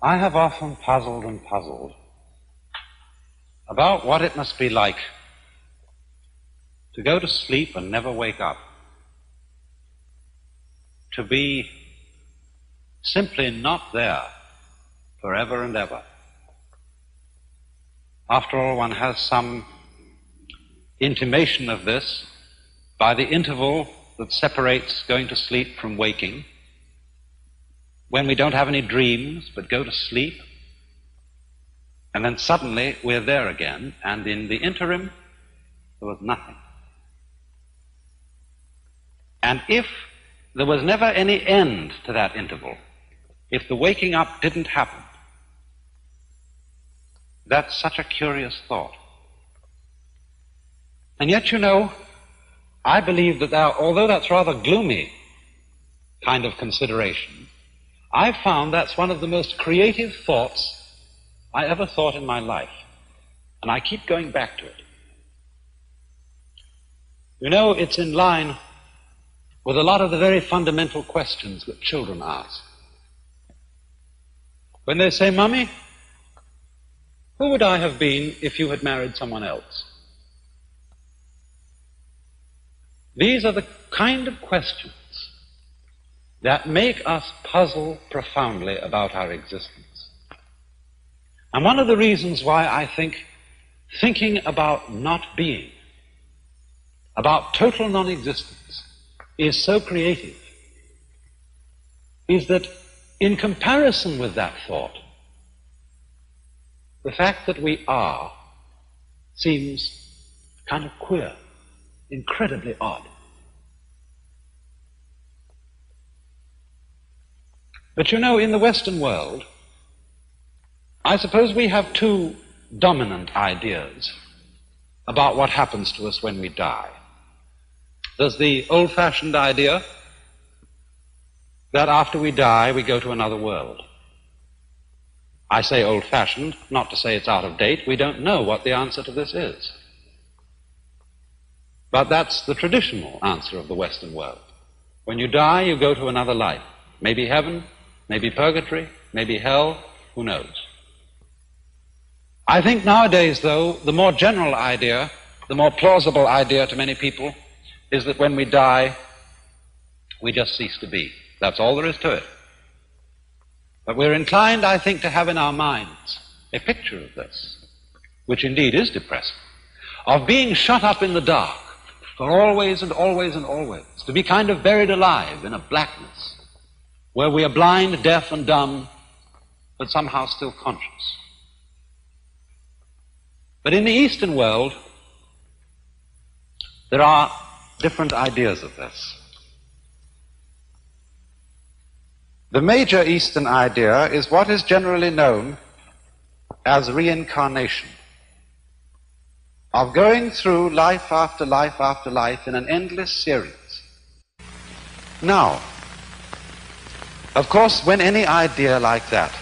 I have often puzzled and puzzled about what it must be like to go to sleep and never wake up, to be simply not there forever and ever. After all, one has some intimation of this by the interval that separates going to sleep from waking, when we don't have any dreams but go to sleep, and then suddenly we're there again, and in the interim there was nothing. And if there was never any end to that interval, if the waking up didn't happen, that's such a curious thought. And yet, you know, I believe that although that's rather gloomy kind of consideration, I've found that's one of the most creative thoughts I ever thought in my life. And I keep going back to it. You know, it's in line with a lot of the very fundamental questions that children ask. When they say, "Mummy, who would I have been if you had married someone else?" These are the kind of questions that make us puzzle profoundly about our existence. And one of the reasons why I think thinking about not being, about total non-existence, is so creative, is that in comparison with that thought, the fact that we are seems kind of queer, incredibly odd. But you know, in the Western world, I suppose we have two dominant ideas about what happens to us when we die. There's the old-fashioned idea that after we die, we go to another world. I say old-fashioned, not to say it's out of date. We don't know what the answer to this is. But that's the traditional answer of the Western world. When you die, you go to another life. Maybe heaven, maybe purgatory, maybe hell, who knows? I think nowadays, though, the more general idea, the more plausible idea to many people, is that when we die, we just cease to be. That's all there is to it. But we're inclined, I think, to have in our minds a picture of this, which indeed is depressing, of being shut up in the dark for always and always and always, to be kind of buried alive in a blackness, where we are blind, deaf, and dumb, but somehow still conscious. But in the Eastern world, there are different ideas of this. The major Eastern idea is what is generally known as reincarnation, of going through life after life after life in an endless series. Now, of course, when any idea like that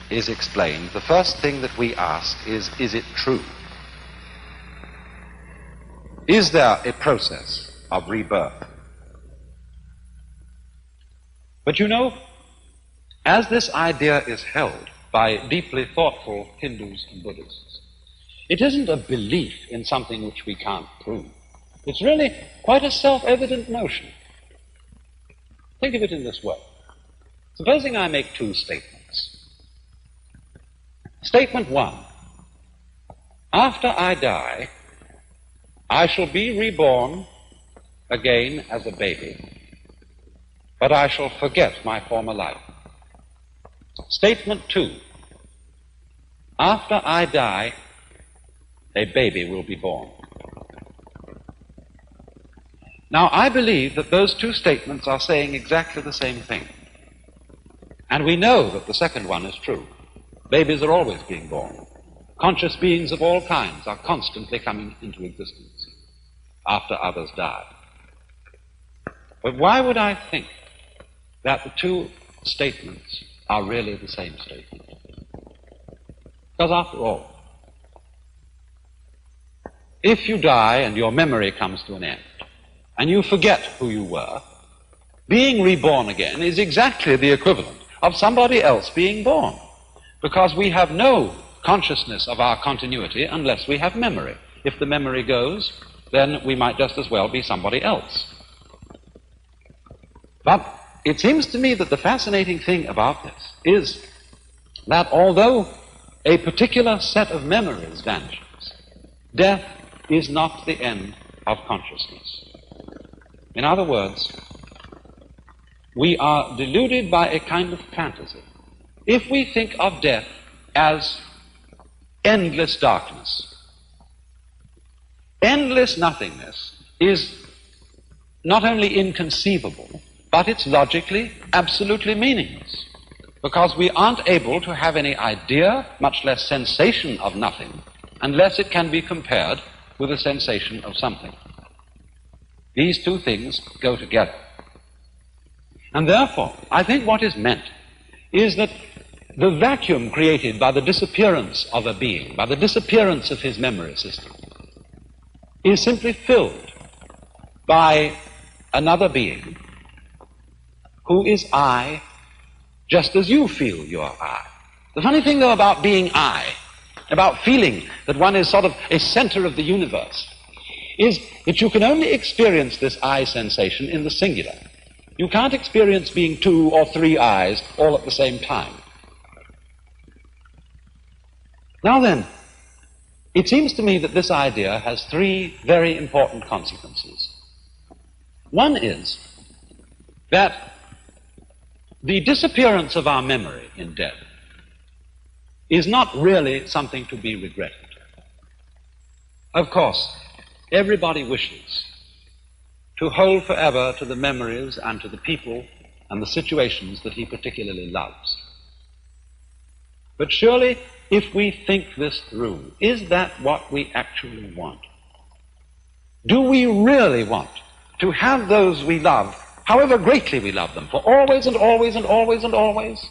is explained, the first thing that we ask is it true? Is there a process of rebirth? But you know, as this idea is held by deeply thoughtful Hindus and Buddhists, it isn't a belief in something which we can't prove. It's really quite a self-evident notion. Think of it in this way. Supposing I make two statements. Statement one: after I die, I shall be reborn again as a baby, but I shall forget my former life. Statement two: after I die, a baby will be born. Now, I believe that those two statements are saying exactly the same thing. And we know that the second one is true. Babies are always being born. Conscious beings of all kinds are constantly coming into existence after others die. But why would I think that the two statements are really the same statement? Because after all, if you die and your memory comes to an end, and you forget who you were, being reborn again is exactly the equivalent of somebody else being born. because we have no consciousness of our continuity unless we have memory. If the memory goes, then we might just as well be somebody else. But it seems to me that the fascinating thing about this is that although a particular set of memories vanishes, death is not the end of consciousness. In other words, we are deluded by a kind of fantasy. If we think of death as endless darkness, endless nothingness is not only inconceivable, but it's logically absolutely meaningless, because we aren't able to have any idea, much less sensation of nothing, unless it can be compared with a sensation of something. These two things go together. And therefore, I think what is meant is that the vacuum created by the disappearance of a being, by the disappearance of his memory system, is simply filled by another being who is I, just as you feel you're I. The funny thing, though, about being I, about feeling that one is sort of a center of the universe, is that you can only experience this I sensation in the singular. You can't experience being two or three I's all at the same time. Now then, it seems to me that this idea has three very important consequences. One is that the disappearance of our memory in death is not really something to be regretted. Of course, everybody wishes to hold forever to the memories and to the people and the situations that he particularly loves. But surely, if we think this through, is that what we actually want? Do we really want to have those we love, however greatly we love them, for always and always and always and always?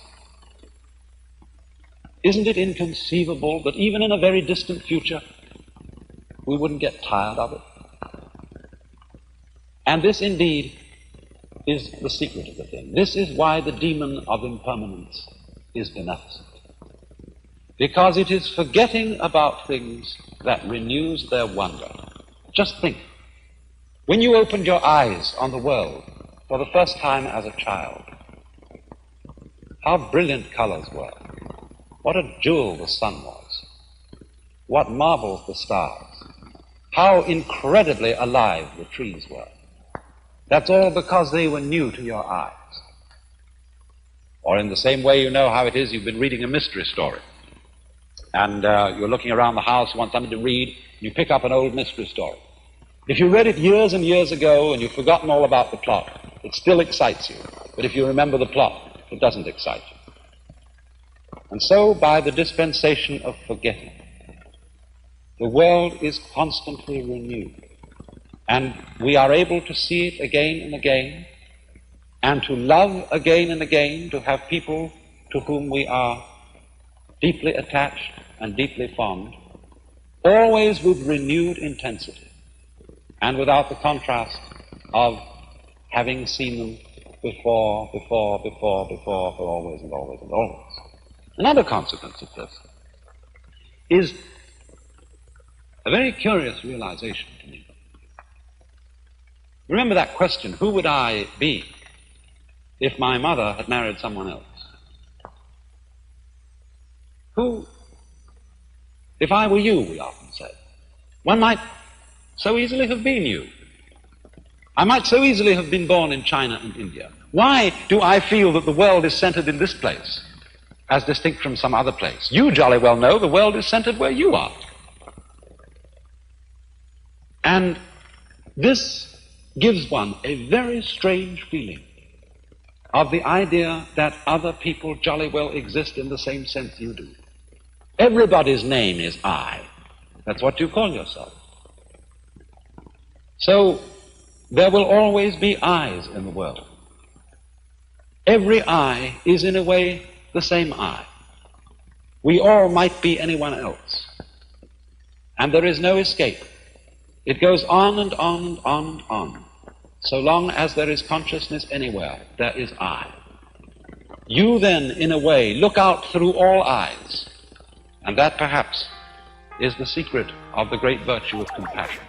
Isn't it inconceivable that even in a very distant future, we wouldn't get tired of it? And this indeed is the secret of the thing. This is why the demon of impermanence is beneficent. Because it is forgetting about things that renews their wonder. Just think, when you opened your eyes on the world for the first time as a child, how brilliant colors were. What a jewel the sun was. What marvels the stars. How incredibly alive the trees were. That's all because they were new to your eyes. Or in the same way, you know how it is, you've been reading a mystery story. And you're looking around the house, you want something to read, and you pick up an old mystery story. If you read it years and years ago and you've forgotten all about the plot, it still excites you. But if you remember the plot, it doesn't excite you. And so, by the dispensation of forgetting, the world is constantly renewed. And we are able to see it again and again, and to love again and again, to have people to whom we are deeply attached and deeply fond, always with renewed intensity, and without the contrast of having seen them before, for always and always and always. Another consequence of this is a very curious realization to me. Remember that question, who would I be if my mother had married someone else? Who, if I were you, we often say, one might so easily have been you. I might so easily have been born in China and India. Why do I feel that the world is centered in this place, as distinct from some other place? You jolly well know the world is centered where you are. And this gives one a very strange feeling of the idea that other people jolly well exist in the same sense you do. Everybody's name is I. That's what you call yourself. So there will always be I's in the world. Every I is in a way the same I. We all might be anyone else. And there is no escape. It goes on and on and on and on. So long as there is consciousness anywhere, there is I. You then, in a way, look out through all eyes. And that, perhaps, is the secret of the great virtue of compassion.